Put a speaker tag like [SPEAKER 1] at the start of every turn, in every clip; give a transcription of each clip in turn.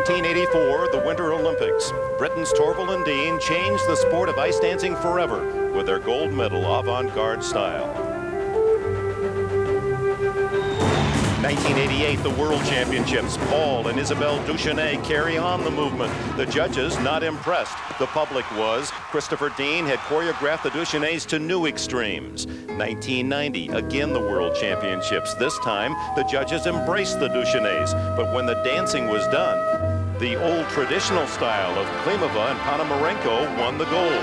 [SPEAKER 1] 1984, the Winter Olympics. Britain's Torvill and Dean changed the sport of ice dancing forever with their gold medal avant-garde style. 1988, the World Championships. Paul and Isabelle Duchesnay carry on the movement. The judges not impressed. The public was. Christopher Dean had choreographed the Duchesnays to new extremes. 1990, again the World Championships. This time, the judges embraced the Duchesnays. But when the dancing was done, the old traditional style of Klimova and Ponomarenko won the gold.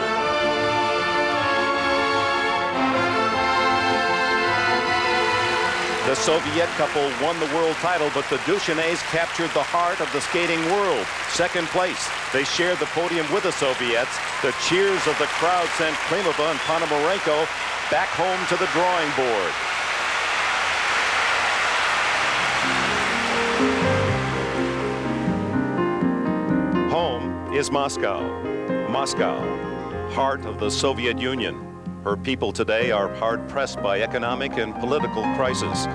[SPEAKER 1] The Soviet couple won the world title, but the Duchesnays captured the heart of the skating world. Second place. They shared the podium with the Soviets. The cheers of the crowd sent Klimova and Ponomarenko back home to the drawing board. Home is Moscow. Moscow, heart of the Soviet Union. Her people today are hard-pressed by economic and political crisis,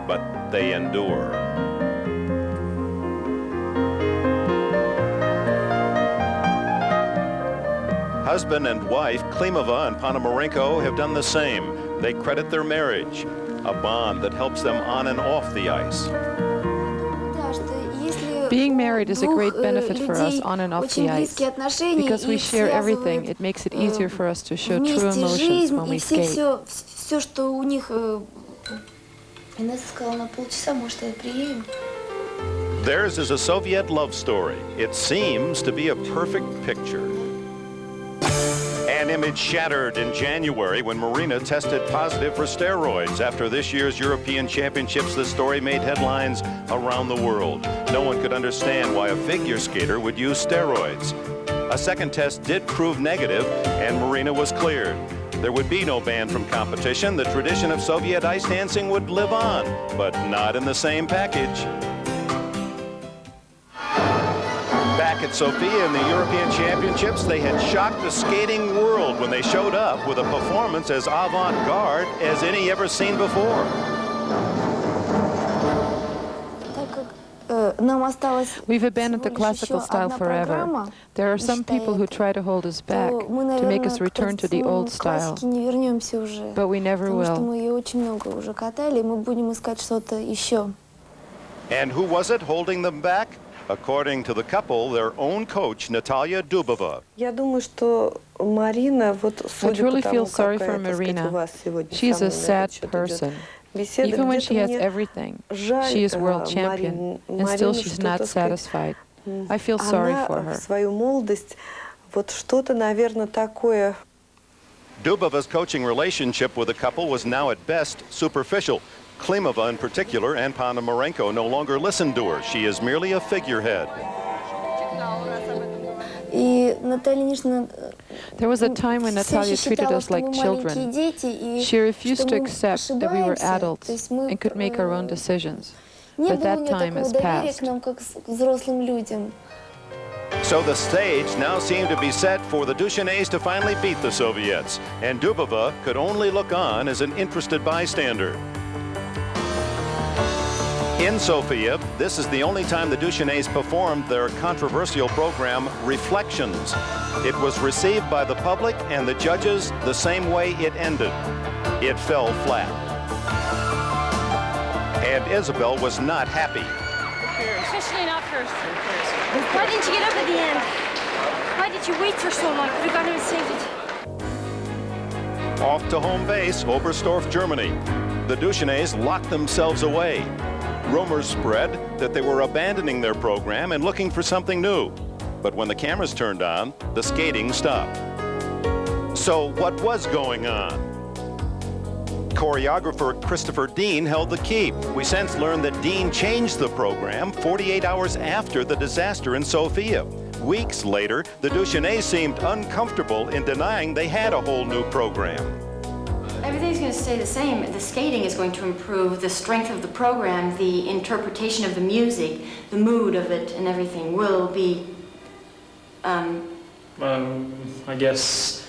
[SPEAKER 1] but they endure. Husband and wife, Klimova and Ponomarenko, have done the same. They credit their marriage, a bond that helps them on and off the ice.
[SPEAKER 2] Being married is a great benefit for us on and off the ice. Because we share everything, it makes it easier for us to show true emotions when we skate.
[SPEAKER 1] Theirs is a Soviet love story. It seems to be a perfect picture. An image shattered in January when Marina tested positive for steroids. After this year's European Championships, the story made headlines around the world. No one could understand why a figure skater would use steroids. A second test did prove negative, and Marina was cleared. There would be no ban from competition. The tradition of Soviet ice dancing would live on, but not in the same package. Back at Sofia in the European Championships, they had shocked the skating world when they showed up with a performance as avant-garde as any ever seen before.
[SPEAKER 2] We've abandoned the classical style forever. There are some people who try to hold us back, to make us return to the old style. But we never will.
[SPEAKER 1] And who was it holding them back? According to the couple, their own coach, Natalia Dubova.
[SPEAKER 2] I truly feel sorry for Marina. She's a sad person. Even when she has everything, she is world champion, and still she's not satisfied. I feel sorry for her.
[SPEAKER 1] Dubova's coaching relationship with the couple was now at best superficial. Klimova in particular and Ponomarenko no longer listen to her. She is merely a figurehead.
[SPEAKER 2] There was a time when Natalia treated us like children. She refused to accept that we were adults and could make our own decisions. But that time has passed.
[SPEAKER 1] So the stage now seemed to be set for the Duchesnays to finally beat the Soviets, and Dubova could only look on as an interested bystander. In Sofia, this is the only time the Duchesnays performed their controversial program, Reflections. It was received by the public and the judges the same way it ended. It fell flat. And Isabelle was not happy.
[SPEAKER 3] Especially not first. Why didn't you get up at the end? Why did you wait for so long? Could have gone and saved it.
[SPEAKER 1] Off to home base, Oberstdorf, Germany. The Duchesnays locked themselves away. Rumors spread that they were abandoning their program and looking for something new. But when the cameras turned on, the skating stopped. So what was going on? Choreographer Christopher Dean held the key. We since learned that Dean changed the program 48 hours after the disaster in Sofia. Weeks later, the Duchesnays seemed uncomfortable in denying they had a whole new program.
[SPEAKER 4] Everything's going to stay the same. The skating is going to improve, the strength of the program, the interpretation of the music, the mood of it, and everything will be,
[SPEAKER 5] I guess,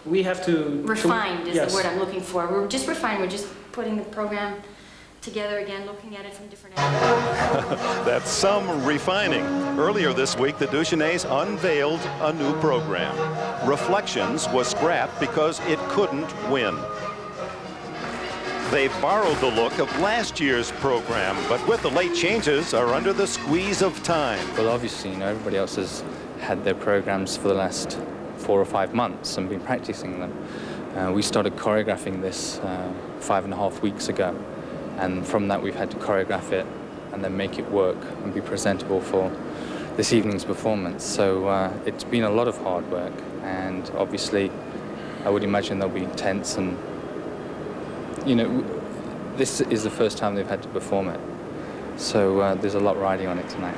[SPEAKER 5] we have to...
[SPEAKER 4] Refined is the word I'm looking for. We're just refined. We're just putting the program together again, looking at it from different angles.
[SPEAKER 1] That's some refining. Earlier this week, the Duchesnays unveiled a new program. Reflections was scrapped because it couldn't win. They borrowed the look of last year's program, but with the late changes, are under the squeeze of time.
[SPEAKER 6] Well, obviously, everybody else has had their programs for the last 4 or 5 months and been practicing them. We started choreographing this 5.5 weeks ago, and from that we've had to choreograph it and then make it work and be presentable for this evening's performance. So it's been a lot of hard work, and obviously I would imagine they'll be tense, and this is the first time they've had to perform it. So there's a lot riding on it tonight.